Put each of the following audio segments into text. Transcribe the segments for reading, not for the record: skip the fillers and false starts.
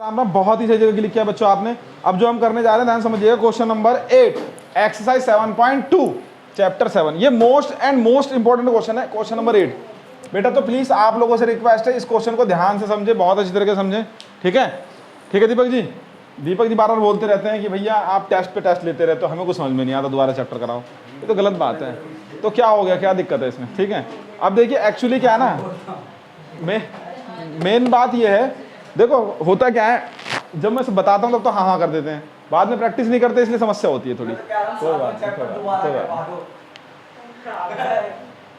बहुत ही सही जगह क्लिक किया बच्चों आपने। अब जो हम करने जा रहे हैं ध्यान समझिएगा, क्वेश्चन नंबर 8 एक्सरसाइज 7.2 चैप्टर 7। ये मोस्ट इंपॉर्टेंट क्वेश्चन है, क्वेश्चन नंबर 8 बेटा। तो प्लीज आप लोगों से रिक्वेस्ट है इस क्वेश्चन को ध्यान से समझे, बहुत अच्छी तरीके से समझे। ठीक है, ठीक है दीपक जी। दीपक जी बार बार बोलते रहते हैं कि भैया आप टेस्ट पे टेस्ट लेते रहते हो, हमें कुछ समझ में नहीं आता, दोबारा चैप्टर कराओ। ये तो गलत बात है। तो क्या हो गया, क्या दिक्कत है इसमें? ठीक है, अब देखिए एक्चुअली क्या है ना, मेन बात ये है, देखो होता क्या है, जब मैं बताता हूँ तब तो हाँ हाँ कर देते हैं, बाद में प्रैक्टिस नहीं करते, इसलिए समस्या होती है थोड़ी। कोई बात नहीं।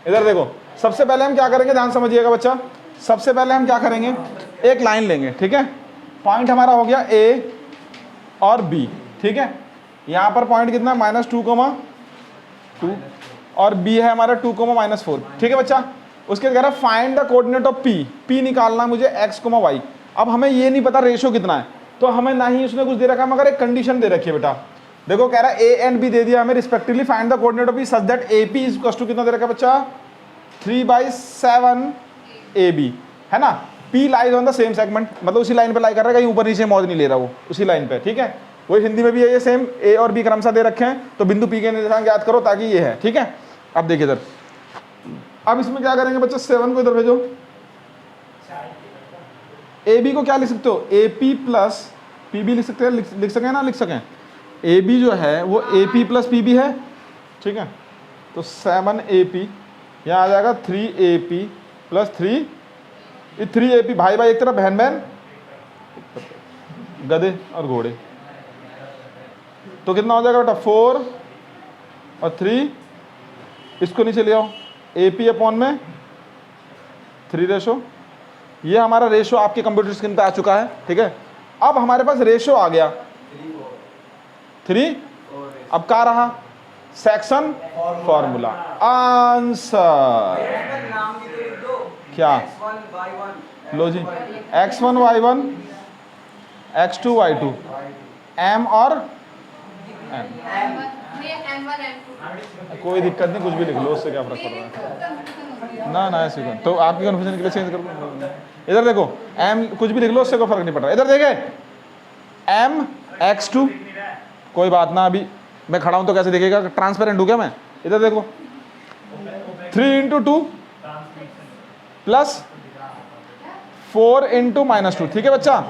इधर देखो, सबसे पहले हम क्या करेंगे, ध्यान समझिएगा बच्चा। सबसे पहले हम क्या करेंगे, एक लाइन लेंगे। ठीक है, पॉइंट हमारा हो गया ए और बी। ठीक है, यहाँ पर पॉइंट कितना, -2, और बी है हमारा 2, -4। ठीक है बच्चा, उसके कह रहा है find the coordinate of P. P निकालना मुझे x, y। अब हमें ये नहीं पता रेशो कितना है, तो हमें ना ही उसने कुछ दे रखा है, मगर एक कंडीशन दे रखी है बेटा। देखो कह रहा है a एंड b दे दिया हमें respectively, find the coordinate of p such that AP is equal to कितना दे रखा है बच्चा, 3/7 AB है ना। P lies on the same segment, मतलब उसी लाइन पे लाई कर रहा है, कहीं ऊपर नीचे मौज नहीं ले रहा वो, उसी लाइन पे। ठीक है, वही हिंदी में भी है ये सेम, A और B क्रमशः दे रखे हैं, तो बिंदु P के निर्देशांक याद करो ताकि ये है। ठीक है, अब देखिए इधर, अब इसमें क्या करेंगे बच्चा, 7 को इधर भेजो। ए बी को क्या लिख सकते हो, AP प्लस PB लिख सकते हैं, लिख सकें ना, लिख सकें। AB जो है वो AP प्लस PB है। ठीक है, तो 7AP, यहाँ आ जाएगा 3AP प्लस 3AP, भाई भाई एक तरफ, बहन बहन, गधे और घोड़े। तो कितना हो जाएगा बेटा, 4 और 3, इसको नीचे ले आओ, AP अपॉन में 3 रेशो। ये हमारा रेशो आपके कंप्यूटर स्क्रीन पे आ चुका है। ठीक है, अब हमारे पास रेशो आ गया 3। अब क्या रहा, सेक्शन फॉर्मूला, आंसर क्या, लो जी, x1 y1 x2 y2 m और n। कोई दिक्कत नहीं, कुछ भी लिख लो, उससे क्या फर्क पड़ रहा है ना, ना ऐसे तो आपकी कन्फ्यूजन के लिए चेंज कर लो। इधर देखो, m कुछ भी लिख लो, उससे कोई फर्क नहीं पड़ रहा। इधर देखे m x2, कोई बात ना, अभी मैं खड़ा हूं तो कैसे दिखेगा, ट्रांसपेरेंट हूं क्या मैं। इधर देखो 3 × 2 प्लस 4 × -2। ठीक है बच्चा,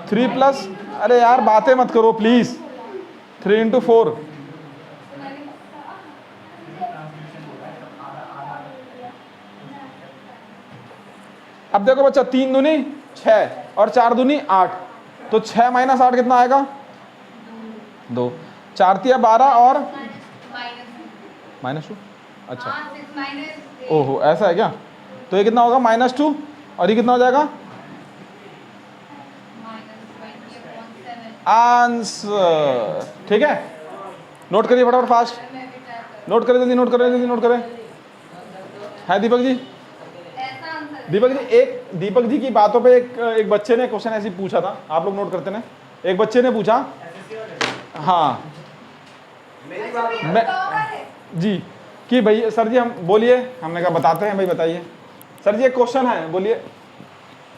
3 प्लस, अरे यार बातें मत करो प्लीज, 3 × 4, अब देखो बच्चा, 3 दूनी 6 और 4 दूनी 8, तो 6 - 8 कितना आएगा, 2, 4 × 12 और -2। अच्छा, ओहो ऐसा है क्या, तो ये कितना होगा, -2, और ये कितना हो जाएगा, आंसर। ठीक है, नोट करिए फटाफट, फास्ट नोट करें, जल्दी नोट करें, जल्दी नोट करें। है दीपक जी, दीपक जी, एक दीपक जी की बातों पे एक बच्चे ने क्वेश्चन ऐसे पूछा था, आप लोग नोट करते ना। एक बच्चे ने पूछा, हाँ मैं जी, कि भाई सर जी हम बोलिए, हमने कहा बताते हैं भाई, बताइए सर जी, एक क्वेश्चन है, बोलिए।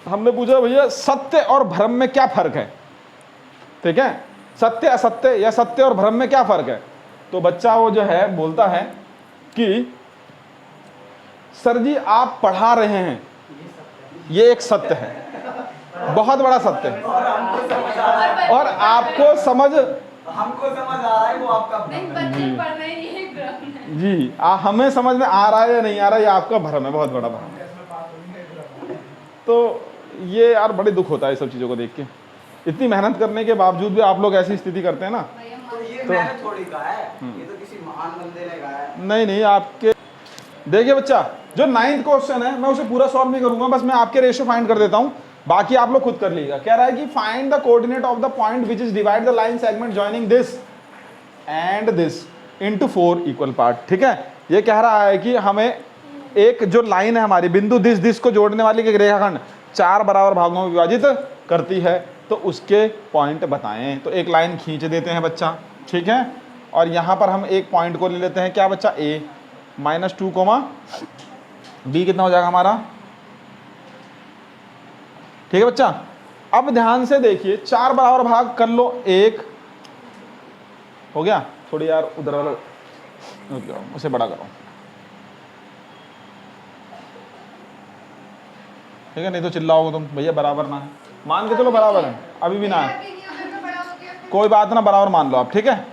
हमने पूछा भैया सत्य और भ्रम में क्या फर्क है। ठीक है, सत्य असत्य या सत्य और भ्रम में क्या फर्क है। तो बच्चा वो जो है बोलता है कि सर जी आप पढ़ा रहे हैं, ये एक सत्य है, बहुत बड़ा सत्य है, और आपको समझ, हमको समझ आ रहा है वो आपका भ्रम है। जी हमें समझ में आ रहा है या नहीं आ रहा है, ये आपका भ्रम है, बहुत बड़ा भ्रम है। तो ये यार बड़े दुख होता है सब चीज़ों को देख के, इतनी मेहनत करने के बावजूद भी आप लोग ऐसी स्थिति करते हैं ना। तो ये मेहनत थोड़ी का है, ये तो किसी महान बंदे ने कहा है। नहीं आपके, देखिए बच्चा, जो 9th क्वेश्चन है मैं उसे पूरा सॉल्व नहीं करूंगा, बस मैं आपके रेशियो फाइंड कर देता हूं, बाकी आप लोग खुद कर लीजिएगा। कह रहा है कि find the coordinate of the point which is divide the line segment joining this and this into 4 equal part. ठीक है, ये कह रहा है कि हमें एक जो लाइन है हमारी, बिंदु दिस को जोड़ने वाली एक रेखाखंड 4 बराबर भागों में विभाजित करती है, तो उसके पॉइंट बताएं। तो एक लाइन खींच देते हैं बच्चा। ठीक है, और यहां पर हम एक पॉइंट को ले लेते हैं, क्या बच्चा, A -2, B कितना हो जाएगा हमारा। ठीक है बच्चा, अब ध्यान से देखिए, 4 बराबर भाग कर लो, 1 हो गया। थोड़ी यार उधर वाला रुक जाओ, उसे बड़ा करो, ठीक है, नहीं तो चिल्लाओगे तुम, भैया बराबर ना है, मान के चलो बराबर है, अभी भी ना है, कोई बात ना, बराबर मान लो आप, ठीक है,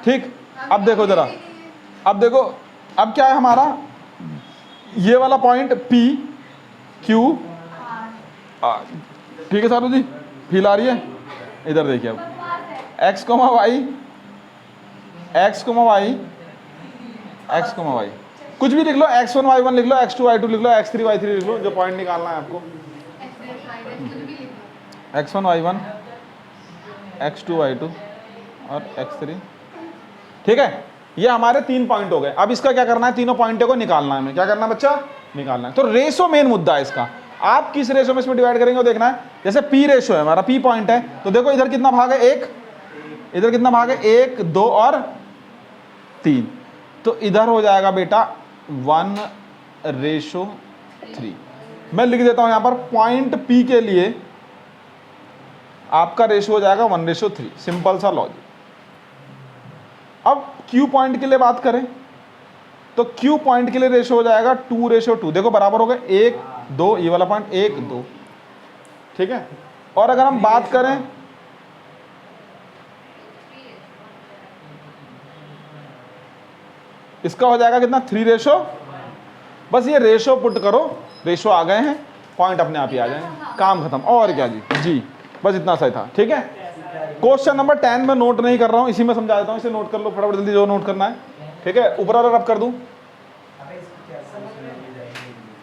ठीक। अब देखो जरा, अब देखो, अब क्या है हमारा, ये वाला पॉइंट P Q R, ठीक है सारू जी, फील आ रही है, इधर देखिए अब x, y, x, y, x, y, कुछ भी लिख लो, x1 y1 लिख लो, x2 y2 लिख लो, x3 y3 लिख लो, जो पॉइंट निकालना है आपको, x1 y1, x2 y2 और x3, ठीक है। ये हमारे 3 पॉइंट हो गए। अब इसका क्या करना है, तीनों पॉइंटों को निकालना है, हमें क्या करना है बच्चा, निकालना है। तो रेशो मेन मुद्दा है इसका, आप किस रेशो में इसमें डिवाइड करेंगे वो देखना है। जैसे P रेशो है हमारा, P पॉइंट है, तो देखो इधर कितना भाग है, 1, इधर कितना भाग है, 1, 2 और 3, तो इधर हो जाएगा बेटा 1:3। मैं लिख देता हूं यहां पर, पॉइंट P के लिए आपका रेशो हो जाएगा 1:3, सिंपल सा लॉजिक। अब Q पॉइंट के लिए बात करें तो Q पॉइंट के लिए रेशो हो जाएगा 2:2, देखो बराबर हो गए 1, 2, ये वाला पॉइंट 1, 2, ठीक है। और अगर हम बात करें इसका हो जाएगा कितना, 3:, बस ये रेशो पुट करो, रेशो आ गए हैं, पॉइंट अपने आप ही आ जाएंगे, काम खत्म। और क्या जी, बस इतना सही था, ठीक है। क्वेश्चन नंबर 10 में नोट नहीं कर रहा हूं, इसी में समझा देता हूं, इसे नोट कर लो फटाफट जल्दी, जो नोट करना है, ठीक है। ऊपर वाला रब कर दूं,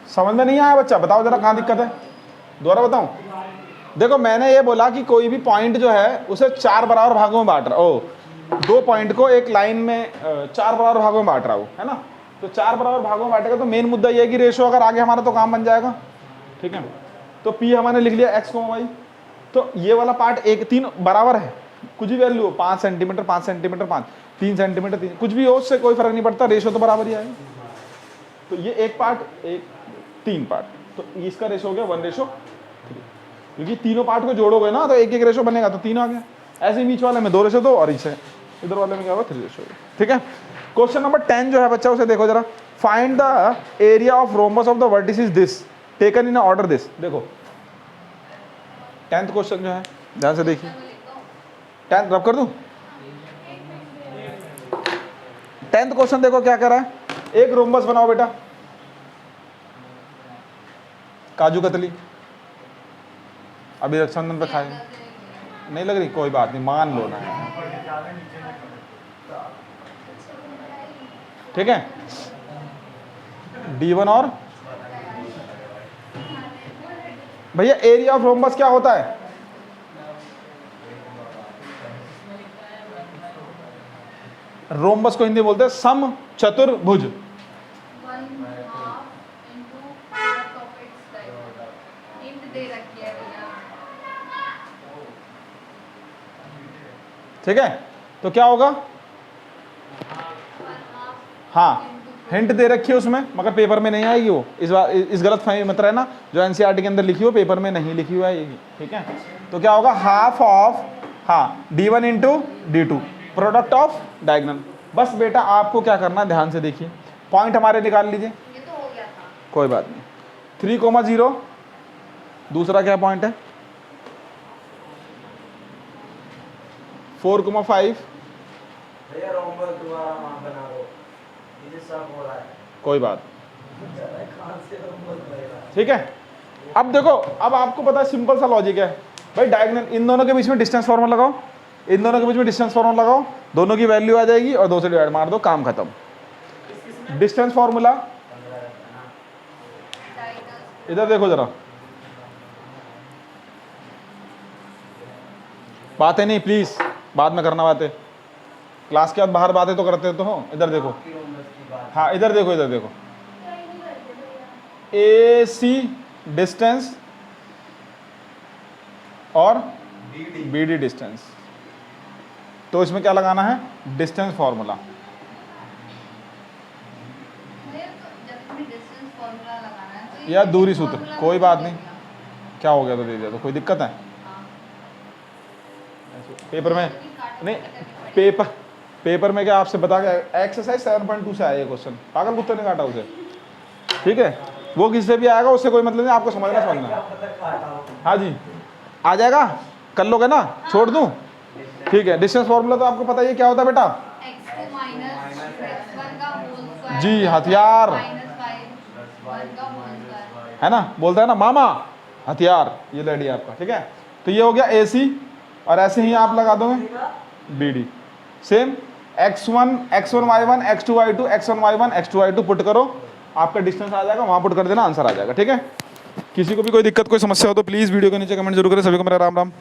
समझ में नहीं आया बच्चा, बताओ जरा कहां दिक्कत है, दोबारा बताऊं। देखो मैंने ये बोला कि कोई भी पॉइंट जो है उसे 4 बराबर भागों में बांट रहा, 2 पॉइंट को एक लाइन में 4 बराबर भागों में बांट रहा हूं, है ना। तो 4 बराबर भागों में बांटेगा तो मेन मुद्दा ये है कि रेशो अगर आगे हमारा तो काम बन जाएगा, ठीक है। तो P हमने लिख लिया x, y, तो ये वाला पार्ट 1, 3 बराबर है, कुछ भी वैल्यू हो, 5 सेंटीमीटर 5 सेंटीमीटर 5, 3 सेंटीमीटर 3, कुछ भी हो, उससे कोई फर्क नहीं पड़ता, रेशो तो बराबर ही आएगा। तो ये एक पार्ट, एक 3 पार्ट, तो इसका रेशो हो गया 1:3, क्योंकि तीनों पार्ट को जोड़ोगे ना तो एक एक रेशो बनेगा, तो 3 आ गया। ऐसे बीच वाले में 2:2 और इसे इधर वाले में क्या होगा 3:, ठीक है। क्वेश्चन नंबर 10 जो है बच्चा, उसे देखो जरा, find the area of rhombus of the vertices this taken in order this. देखो 10th क्वेश्चन जो है, ध्यान से देखिए, 10th रब कर दूं, 10th क्वेश्चन देखो क्या कर रहा है, एक रोम्बस बनाओ बेटा, काजू कतली, अभी रक्षाबंधन पे खाए, नहीं लग रही, कोई बात नहीं, मान लो ना, ठीक है। D1 और भैया एरिया ऑफ रोम्बस क्या होता है, रोम्बस को हिंदी बोलते हैं सम चतुर्भुज, ठीक है। तो क्या होगा, हाँ हिंट दे रखी है उसमें, मगर पेपर में नहीं आएगी वो, इस बार इस गलत फहमी मत रहना, जो एनसीईआरटी के अंदर लिखी हो पेपर में नहीं लिखी हुई आएगी, ठीक है। तो क्या होगा, हाफ ऑफ, हाँ D1 into D2 product of diagonal. बस बेटा आपको क्या करना है, ध्यान से देखिए, पॉइंट हमारे निकाल लीजिए, ये तो हो गया था, कोई बात नहीं। 3,0, दूसरा क्या पॉइंट है 4,5, कोई बात, ठीक है। अब देखो, अब आपको पता है सिंपल सा लॉजिक है भाई, डायगोनल, इन दोनों के बीच में डिस्टेंस फॉर्मूला लगाओ, इन दोनों के बीच में डिस्टेंस फॉर्मूला लगाओ, दोनों की वैल्यू आ जाएगी और 2 से डिवाइड मार दो, काम खत्म। डिस्टेंस फॉर्मूला इधर देखो जरा, बातें नहीं प्लीज, बाद में करना बातें, क्लास के बाद बाहर बातें तो करते तो हो। इधर देखो, हाँ इधर देखो, इधर देखो, AC डिस्टेंस और BD डिस्टेंस, तो इसमें क्या लगाना है, डिस्टेंस फॉर्मूला, या दूरी सूत्र, कोई बात नहीं, क्या हो गया तो दे दिया, तो कोई दिक्कत है? पेपर में नहीं, पेपर में क्या आपसे बता के एक्सरसाइज 7.2 से आया ये क्वेश्चन, पागल कुत्ते ने काटा उसे, ठीक है? वो किससे भी आएगा उससे कोई मतलब नहीं, आपको समझना। हाँ जी, आ जाएगा, कर लोगे ना, छोड़ दूं? ठीक है, डिस्टेंस फॉर्मूला तो आपको पता ही है क्या होता है बेटा? जी, हथियार है ना, बोलता है ना मामा हथियार, ये रेडी आपका, ठीक है? तो ये हो गया AC, और ऐसे ही आप लगा दोगे BD। Same x1 y1 x2 y2 x1 y1 x2 y2 put करो, आपका डिस्टेंस आ जाएगा, वहां पुट कर देना, आंसर आ जाएगा, ठीक है? किसी को भी कोई दिक्कत कोई समस्या हो तो प्लीज़ वीडियो के नीचे कमेंट जरूर करें। सभी को मेरा राम राम।